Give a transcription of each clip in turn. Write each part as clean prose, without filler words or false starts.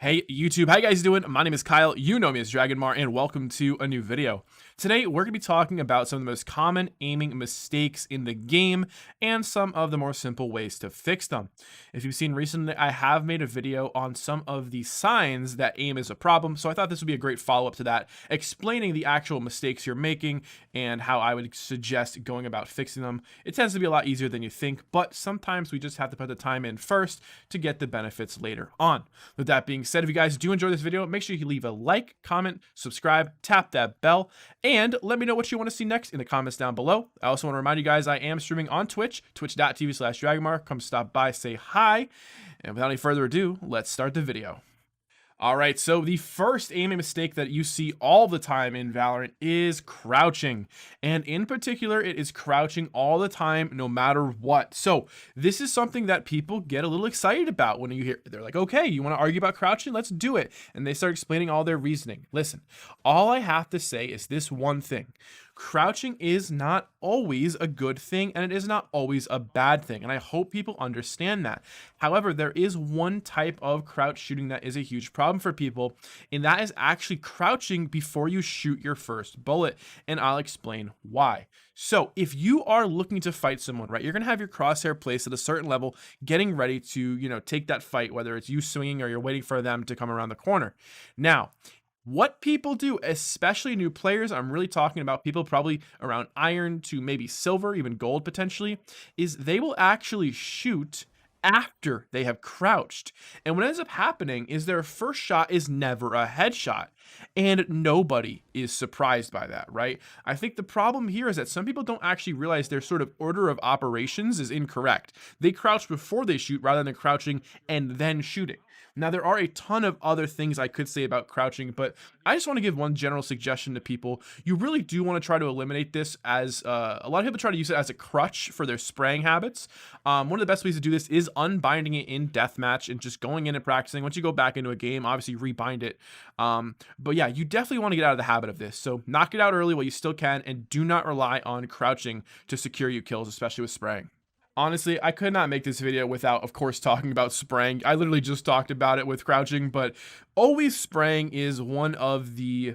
Hey YouTube, how you guys doing? My name is Kyle, you know me as Dragonmar, and welcome to a new video. Today, we're going to be talking about some of the most common aiming mistakes in the game and some of the more simple ways to fix them. If you've seen recently, I have made a video on some of the signs that aim is a problem, so I thought this would be a great follow-up to that, explaining the actual mistakes you're making and how I would suggest going about fixing them. It tends to be a lot easier than you think, but sometimes we just have to put the time in first to get the benefits later on. With that being said, if you guys do enjoy this video, make sure you leave a like, comment, subscribe, tap that bell, and let me know what you want to see next in the comments down below. I also want to remind you guys I am streaming on Twitch, twitch.tv/Dragonmar. Come stop by, say hi. And without any further ado, let's start the video. All right, so the first aiming mistake that you see all the time in Valorant is crouching. And in particular, it is crouching all the time, no matter what. So this is something that people get a little excited about when you hear, they're like, okay, you want to argue about crouching? Let's do it. And they start explaining all their reasoning. Listen, all I have to say is this one thing. Crouching is not always a good thing, and it is not always a bad thing, and I hope people understand that. However, there is one type of crouch shooting that is a huge problem for people, and that is actually crouching before you shoot your first bullet, and I'll explain why. So if you are looking to fight someone, right, you're going to have your crosshair placed at a certain level, getting ready to, take that fight, whether it's you swinging or you're waiting for them to come around the corner. Now, what people do, especially new players, I'm really talking about people probably around iron to maybe silver, even gold potentially, is they will actually shoot after they have crouched. And what ends up happening is their first shot is never a headshot. And nobody is surprised by that, right? I think the problem here is that some people don't actually realize their sort of order of operations is incorrect. They crouch before they shoot rather than crouching and then shooting. Now, there are a ton of other things I could say about crouching, but I just want to give one general suggestion to people. You really do want to try to eliminate this as a lot of people try to use it as a crutch for their spraying habits. One of the best ways to do this is unbinding it in Deathmatch and just going in and practicing. Once you go back into a game, obviously rebind it. But yeah, you definitely want to get out of the habit of this. So knock it out early while you still can, and do not rely on crouching to secure you kills, especially with spraying. Honestly, I could not make this video without, of course, talking about spraying. I literally just talked about it with crouching, but always spraying is one of the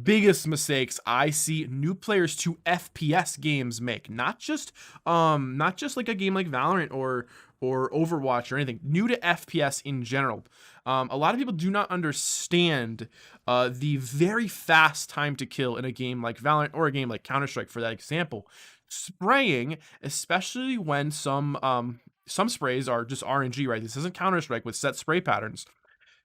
biggest mistakes I see new players to FPS games make. Not just like a game like Valorant or Overwatch or anything. New to FPS in general. A lot of people do not understand the very fast time to kill in a game like Valorant or a game like Counter-Strike, for that example. Spraying, especially when some sprays are just RNG, right? This isn't Counter-Strike with set spray patterns.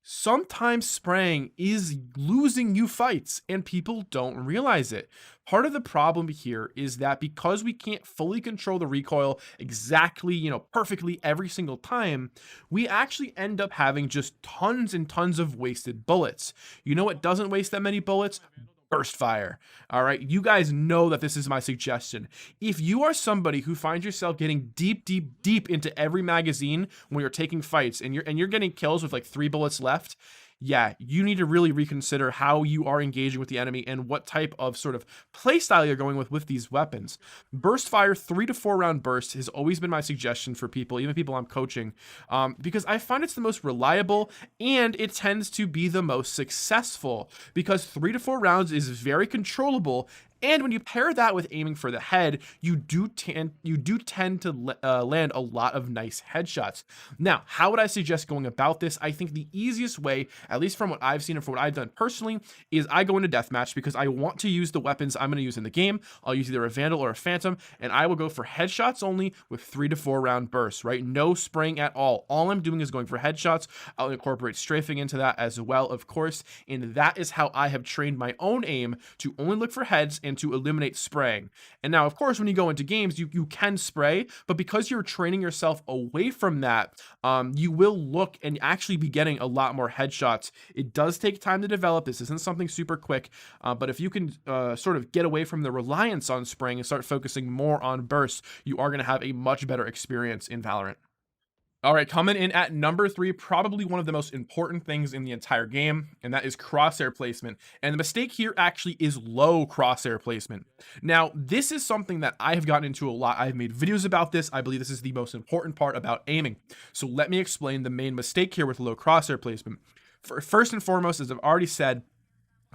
Sometimes spraying is losing you fights, and people don't realize it. Part of the problem here is that because we can't fully control the recoil exactly, perfectly every single time, we actually end up having just tons and tons of wasted bullets. You know what doesn't waste that many bullets? Burst fire. All right, you guys know that this is my suggestion. If you are somebody who finds yourself getting deep into every magazine when you're taking fights and you're getting kills with like 3 bullets left, yeah, you need to really reconsider how you are engaging with the enemy and what type of sort of playstyle you're going with these weapons. Burst fire, 3 to 4 round burst has always been my suggestion for people, even people I'm coaching, because I find it's the most reliable and it tends to be the most successful because 3 to 4 rounds is very controllable. And when you pair that with aiming for the head, you do tend to land a lot of nice headshots. Now, how would I suggest going about this? I think the easiest way, at least from what I've seen and from what I've done personally, is I go into Deathmatch because I want to use the weapons I'm going to use in the game. I'll use either a Vandal or a Phantom, and I will go for headshots only with 3 to 4 round bursts, right? No spraying at all. All I'm doing is going for headshots. I'll incorporate strafing into that as well, of course, and that is how I have trained my own aim to only look for heads and to eliminate spraying. And now, of course, when you go into games, you can spray, but because you're training yourself away from that, you will look and actually be getting a lot more headshots. It does take time to develop. This isn't something super quick, but if you can sort of get away from the reliance on spraying and start focusing more on bursts, you are going to have a much better experience in Valorant. All right, coming in at number 3, probably one of the most important things in the entire game, and that is crosshair placement. And the mistake here actually is low crosshair placement. Now, this is something that I have gotten into a lot. I've made videos about this. I believe this is the most important part about aiming. So let me explain the main mistake here with low crosshair placement. First and foremost, as I've already said,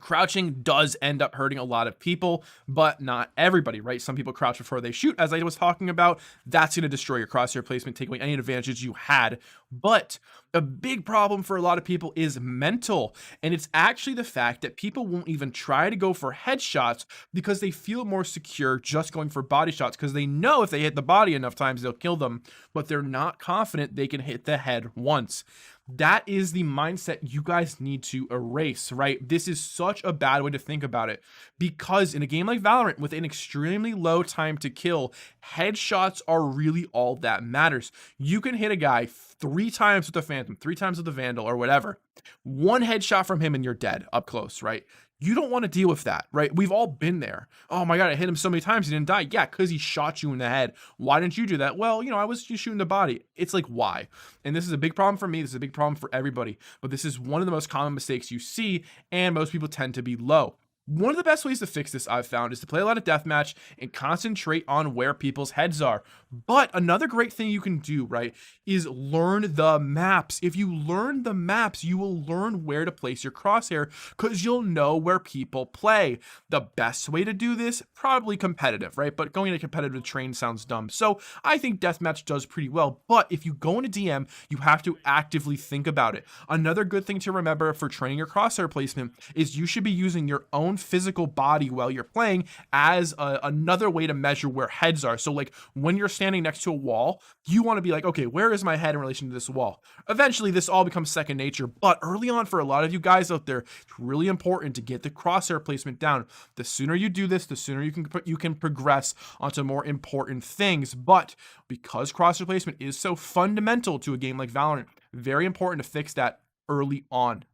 crouching does end up hurting a lot of people, but not everybody, right? Some people crouch before they shoot, as I was talking about. That's going to destroy your crosshair placement, take away any advantages you had. But a big problem for a lot of people is mental, and it's actually the fact that people won't even try to go for headshots because they feel more secure just going for body shots, because they know if they hit the body enough times, they'll kill them, but they're not confident they can hit the head once. That is the mindset you guys need to erase, right? This is such a bad way to think about it, because in a game like Valorant with an extremely low time to kill, headshots are really all that matters. You can hit a guy 3 times with the Phantom, 3 times with the Vandal, or whatever. One headshot from him and you're dead up close, right? You don't want to deal with that, right? We've all been there. Oh my God, I hit him so many times, he didn't die. Yeah, because he shot you in the head. Why didn't you do that? Well, I was just shooting the body. It's like, why? And this is a big problem for me. This is a big problem for everybody. But this is one of the most common mistakes you see, and most people tend to be low. One of the best ways to fix this, I've found, is to play a lot of deathmatch and concentrate on where people's heads are. But another great thing you can do, right, is learn the maps. If you learn the maps, you will learn where to place your crosshair, because you'll know where people play. The best way to do this, probably competitive, right? But going into competitive train sounds dumb. So I think deathmatch does pretty well. But if you go into DM, you have to actively think about it. Another good thing to remember for training your crosshair placement is you should be using your own physical body while you're playing as another way to measure where heads are. So like when you're standing next to a wall, you want to be like, okay, where is my head in relation to this wall? Eventually this all becomes second nature, but early on for a lot of you guys out there, it's really important to get the crosshair placement down. The sooner you do this, the sooner you can progress onto more important things. But because crosshair placement is so fundamental to a game like Valorant, very important to fix that early on.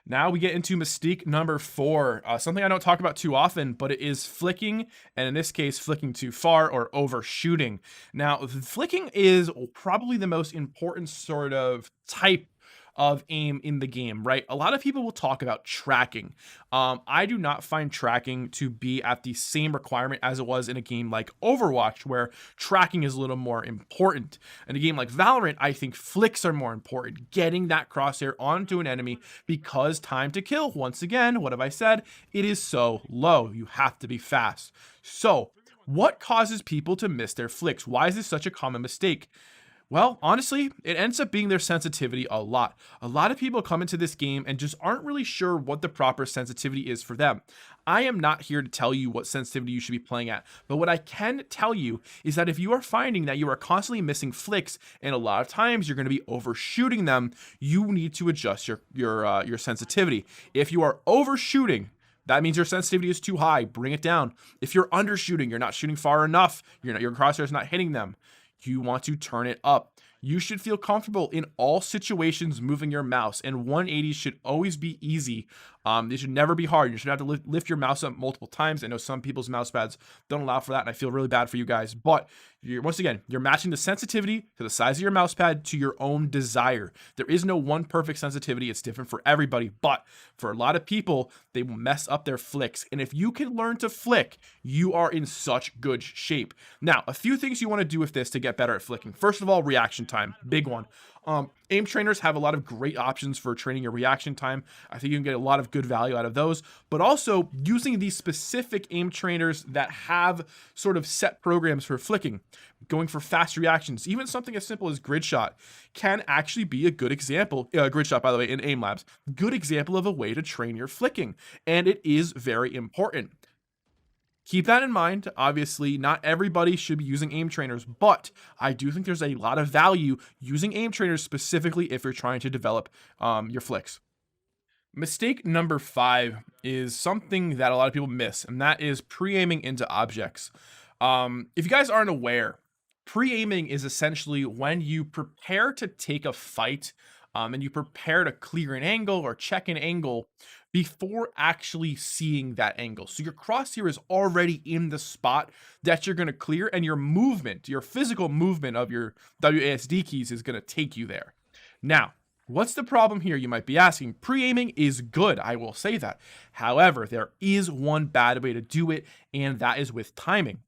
Now we get into mistake number 4, something I don't talk about too often, but it is flicking, and in this case, flicking too far or overshooting. Now, flicking is probably the most important sort of type of aim in the game, right? A lot of people will talk about tracking. I do not find tracking to be at the same requirement as it was in a game like Overwatch, where tracking is a little more important. In a game like Valorant, I think flicks are more important, getting that crosshair onto an enemy, because time to kill, once again, what have I said? It is so low. You have to be fast. So what causes people to miss their flicks? Why is this such a common mistake? Well, honestly, it ends up being their sensitivity a lot. A lot of people come into this game and just aren't really sure what the proper sensitivity is for them. I am not here to tell you what sensitivity you should be playing at, but what I can tell you is that if you are finding that you are constantly missing flicks, and a lot of times you're going to be overshooting them, you need to adjust your sensitivity. If you are overshooting, that means your sensitivity is too high. Bring it down. If you're undershooting, you're not shooting far enough, your crosshair is not hitting them, you want to turn it up. You should feel comfortable in all situations moving your mouse, and 180 should always be easy. It should never be hard. You should have to lift your mouse up multiple times. I know some people's mouse pads don't allow for that, and I feel really bad for you guys. But once again, you're matching the sensitivity to the size of your mouse pad to your own desire. There is no one perfect sensitivity. It's different for everybody. But for a lot of people, they will mess up their flicks. And if you can learn to flick, you are in such good shape. Now, a few things you want to do with this to get better at flicking. First of all, reaction time. Big one. Aim trainers have a lot of great options for training your reaction time. I think you can get a lot of good value out of those, but also using these specific aim trainers that have sort of set programs for flicking, going for fast reactions, even something as simple as grid shot can actually be a good example. Grid shot, by the way, in aim labs, good example of a way to train your flicking. And it is very important. Keep that in mind. Obviously, not everybody should be using aim trainers, but I do think there's a lot of value using aim trainers, specifically if you're trying to develop your flicks. Mistake number 5 is something that a lot of people miss, and that is pre-aiming into objects. If you guys aren't aware, pre-aiming is essentially when you prepare to take a fight, and you prepare to clear an angle or check an angle before actually seeing that angle. So your crosshair is already in the spot that you're going to clear, and your movement, your physical movement of your WASD keys is going to take you there. Now, what's the problem here, you might be asking? Pre-aiming is good, I will say that. However, there is one bad way to do it, and that is with timing.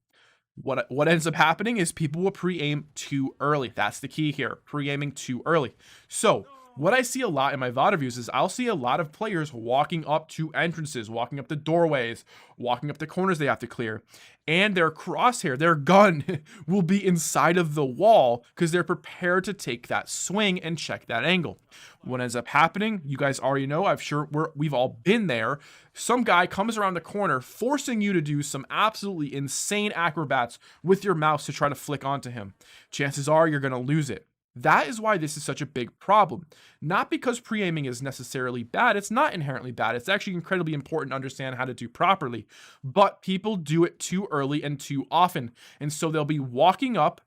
What ends up happening is people will pre-aim too early. That's the key here, pre-aiming too early. So What I see a lot in my VOD reviews is I'll see a lot of players walking up to entrances, walking up the doorways, walking up the corners they have to clear, and their crosshair, their gun, will be inside of the wall because they're prepared to take that swing and check that angle. What ends up happening, you guys already know, I'm sure we've all been there. Some guy comes around the corner, forcing you to do some absolutely insane acrobats with your mouse to try to flick onto him. Chances are you're going to lose it. That is why this is such a big problem. Not because pre-aiming is necessarily bad. It's not inherently bad. It's actually incredibly important to understand how to do properly. But people do it too early and too often. And so they'll be walking up,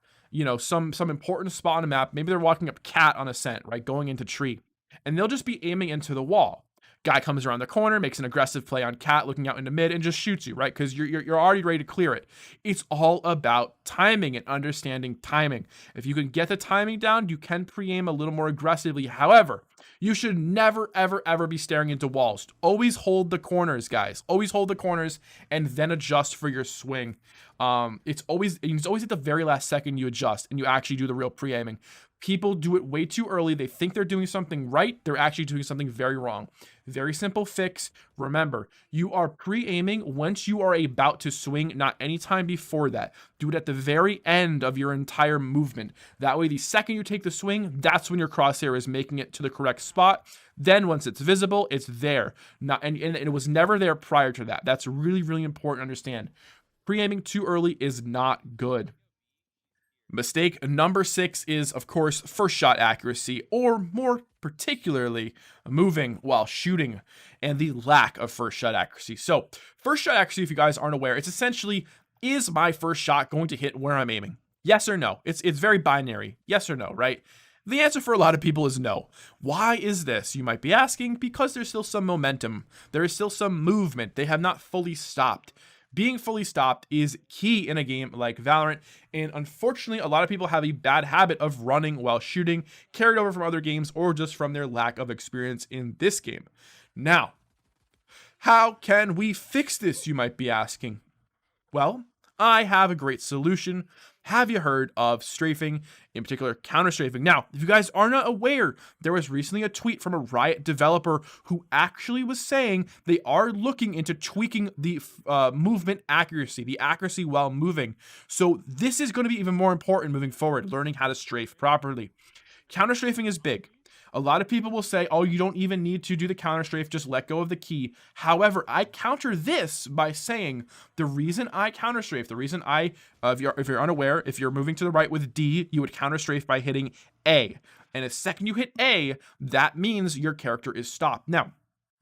some important spot on the map. Maybe they're walking up cat on ascent, right? Going into tree. And they'll just be aiming into the wall. Guy comes around the corner, makes an aggressive play on cat, looking out into mid, and just shoots you, right? Because you're already ready to clear it. It's all about timing and understanding timing. If you can get the timing down, you can pre-aim a little more aggressively. However, you should never, ever, ever be staring into walls. Always hold the corners, guys. Always hold the corners and then adjust for your swing. It's always at the very last second you adjust and you actually do the real pre-aiming. People do it way too early. They think they're doing something right. They're actually doing something very wrong. Very simple fix. Remember, you are pre-aiming once you are about to swing, not any time before that. Do it at the very end of your entire movement. That way, the second you take the swing, that's when your crosshair is making it to the correct spot. Then once it's visible, it's there. And it was never there prior to that. That's really, really important to understand. Pre-aiming too early is not good. Mistake number 6 is, of course, first shot accuracy, or more particularly, moving while shooting, and the lack of first shot accuracy. So, first shot accuracy, if you guys aren't aware, it's essentially, is my first shot going to hit where I'm aiming? Yes or no? It's very binary. Yes or no, right? The answer for a lot of people is no. Why is this? You might be asking. Because there's still some momentum. There is still some movement. They have not fully stopped. Being fully stopped is key in a game like Valorant, and unfortunately, a lot of people have a bad habit of running while shooting, carried over from other games or just from their lack of experience in this game. Now, how can we fix this, you might be asking? Well, I have a great solution. Have you heard of strafing, in particular Counterstrafing? Now, if you guys are not aware, there was recently a tweet from a Riot developer who actually was saying they are looking into tweaking the movement accuracy, the accuracy while moving. So this is going to be even more important moving forward, learning how to strafe properly. Counterstrafing is big. A lot of people will say, oh, you don't even need to do the counter strafe, just let go of the key. However, I counter this by saying the reason I counter strafe, the reason if you're unaware, if you're moving to the right with D, you would counter strafe by hitting A. And the second you hit A, that means your character is stopped. Now,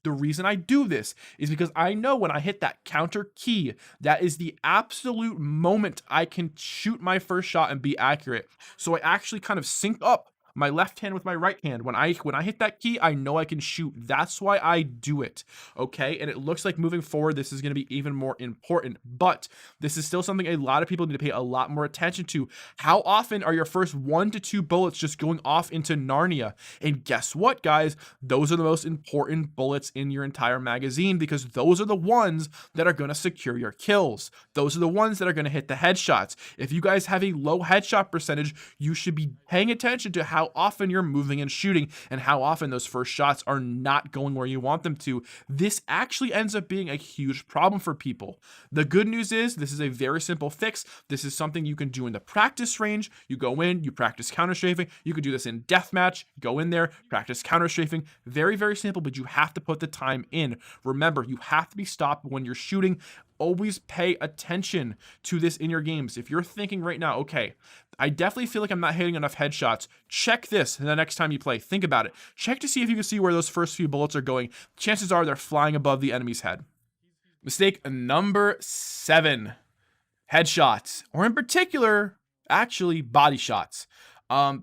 the reason I do this is because I know when I hit that counter key, that is the absolute moment I can shoot my first shot and be accurate. So I actually kind of sync up my left hand with my right hand. When I hit that key, I know I can shoot. That's why I do it, okay? And it looks like moving forward, this is going to be even more important, but this is still something a lot of people need to pay a lot more attention to. How often are your first 1 to 2 bullets just going off into Narnia? And guess what, guys? Those are the most important bullets in your entire magazine, because those are the ones that are going to secure your kills. Those are the ones that are going to hit the headshots. If you guys have a low headshot percentage, you should be paying attention to how often you're moving and shooting and how often those first shots are not going where you want them to. This actually ends up being a huge problem for people. The good news is this is a very simple fix. This is something you can do in the practice range. You go in, you practice counter-strafing. You can do this in Deathmatch. Go in there, practice counter-strafing. Very, very simple, but you have to put the time in. Remember, you have to be stopped when you're shooting. Always pay attention to this in your games. If you're thinking right now, okay, I definitely feel like I'm not hitting enough headshots, check this the next time you play. Think about it. Check to see if you can see where those first few bullets are going. Chances are they're flying above the enemy's head. Mistake number 7, headshots, or in particular, actually body shots.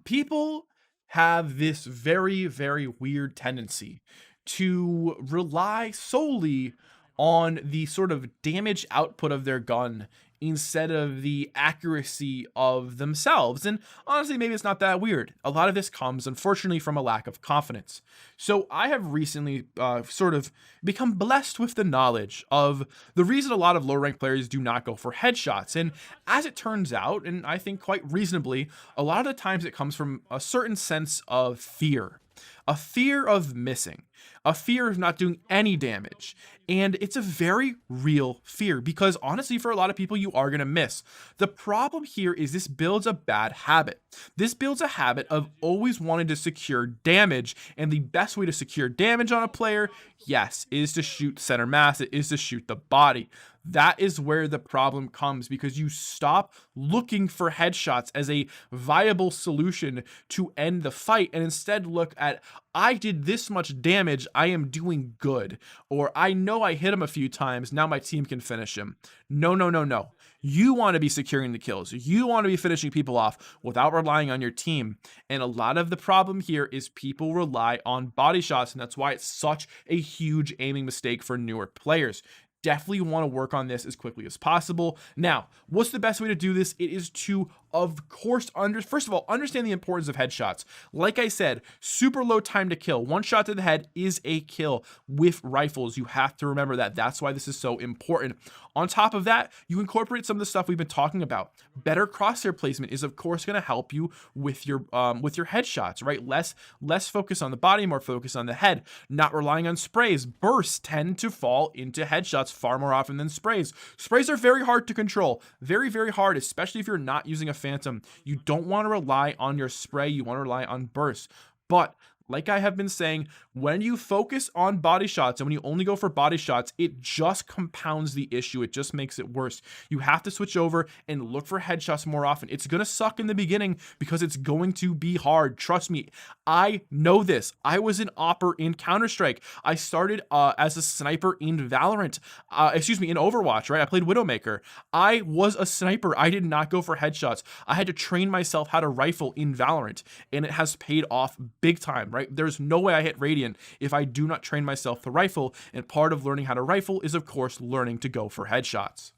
People have this very, very weird tendency to rely solely on the sort of damage output of their gun instead of the accuracy of themselves. And honestly, maybe it's not that weird. A lot of this comes, unfortunately, from a lack of confidence. So I have recently sort of become blessed with the knowledge of the reason a lot of low-ranked players do not go for headshots. And as it turns out, and I think quite reasonably, a lot of the times it comes from a certain sense of fear. a fear of missing, a fear of not doing any damage. And it's a very real fear because honestly, for a lot of people, you are going to miss. The problem here is this builds a bad habit. This builds a habit of always wanting to secure damage. And the best way to secure damage on a player, yes, is to shoot center mass. It is to shoot the body. That is where the problem comes because you stop looking for headshots as a viable solution to end the fight and instead look at, I did this much damage, I am doing good. Or I know I hit him a few times, now my team can finish him. No, no, no, no. You want to be securing the kills. You want to be finishing people off without relying on your team. And a lot of the problem here is people rely on body shots, and that's why it's such a huge aiming mistake for newer players. Definitely want to work on this as quickly as possible. Now, what's the best way to do this? It is to, of course, first of all, understand the importance of headshots. Like I said, super low time to kill. One shot to the head is a kill with rifles. You have to remember that. That's why this is so important. On top of that, you incorporate some of the stuff we've been talking about. Better crosshair placement is, of course, going to help you with your headshots, right? Less focus on the body, more focus on the head. Not relying on sprays. Bursts tend to fall into headshots far more often than sprays. Sprays are very hard to control. Very, very hard, especially if you're not using a phantom. You don't want to rely on your spray. You want to rely on bursts. But like I have been saying, when you focus on body shots and when you only go for body shots, it just compounds the issue. It just makes it worse. You have to switch over and look for headshots more often. It's going to suck in the beginning because it's going to be hard. Trust me, I know this. I was an opper in Counter-Strike. I started as a sniper in Valorant, in Overwatch, right? I played Widowmaker. I was a sniper. I did not go for headshots. I had to train myself how to rifle in Valorant, and it has paid off big time, right? There's no way I hit Radiant if I do not train myself to rifle, and part of learning how to rifle is, of course, learning to go for headshots.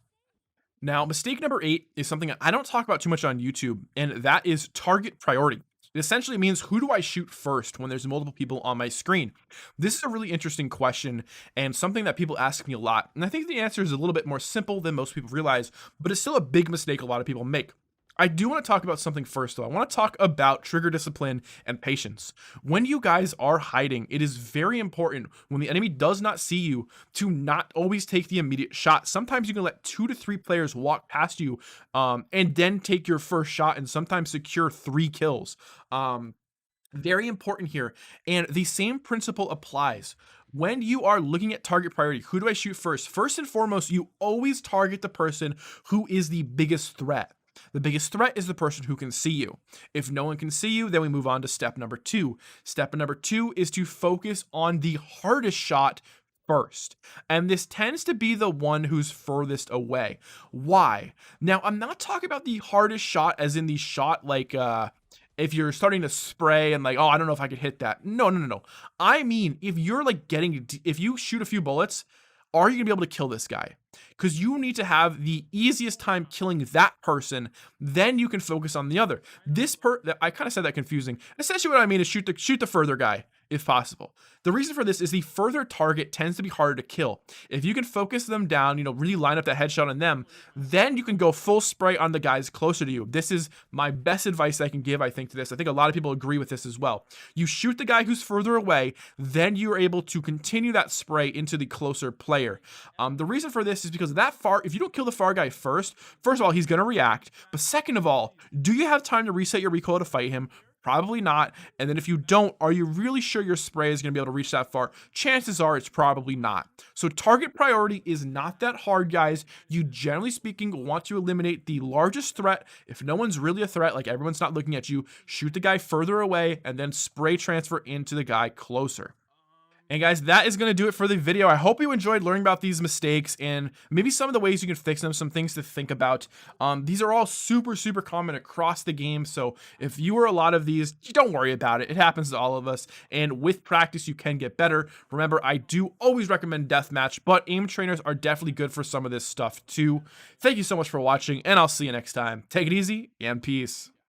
Now, mistake number 8 is something I don't talk about too much on YouTube, and that is target priority. It essentially means, who do I shoot first when there's multiple people on my screen? This is a really interesting question and something that people ask me a lot. And I think the answer is a little bit more simple than most people realize, but it's still a big mistake a lot of people make. I do want to talk about something first, though. I want to talk about trigger discipline and patience. When you guys are hiding, it is very important when the enemy does not see you to not always take the immediate shot. Sometimes you can let 2 to 3 players walk past you and then take your first shot and sometimes secure 3 kills. Very important here. And the same principle applies. When you are looking at target priority, who do I shoot first? First and foremost, you always target the person who is the biggest threat. The biggest threat is the person who can see you. If no one can see you, then we move on to step number 2. Step number 2 is to focus on the hardest shot first. And this tends to be the one who's furthest away. Why? Now, I'm not talking about the hardest shot as in the shot like if you're starting to spray and like, oh, I don't know if I could hit that. No. I mean, if you're like if you shoot a few bullets, are you gonna be able to kill this guy? Because you need to have the easiest time killing that person, then you can focus on the other. I kind of said that confusing. Essentially what I mean is shoot the further guy if possible. The reason for this is the further target tends to be harder to kill. If you can focus them down, really line up that headshot on them, then you can go full spray on the guys closer to you. This is my best advice I can give, I think, to this. I think a lot of people agree with this as well. You shoot the guy who's further away, then you're able to continue that spray into the closer player. The reason for this is because if you don't kill the far guy first of all, he's going to react. But second of all, do you have time to reset your recoil to fight him? Probably not. And then if you don't, are you really sure your spray is going to be able to reach that far? Chances are it's probably not. So target priority is not that hard, guys. You, generally speaking, want to eliminate the largest threat. If no one's really a threat, like everyone's not looking at you, shoot the guy further away and then spray transfer into the guy closer. And guys, that is going to do it for the video. I hope you enjoyed learning about these mistakes and maybe some of the ways you can fix them, some things to think about. These are all super, super common across the game. So if you were a lot of these, don't worry about it. It happens to all of us. And with practice, you can get better. Remember, I do always recommend Deathmatch, but aim trainers are definitely good for some of this stuff too. Thank you so much for watching, and I'll see you next time. Take it easy and peace.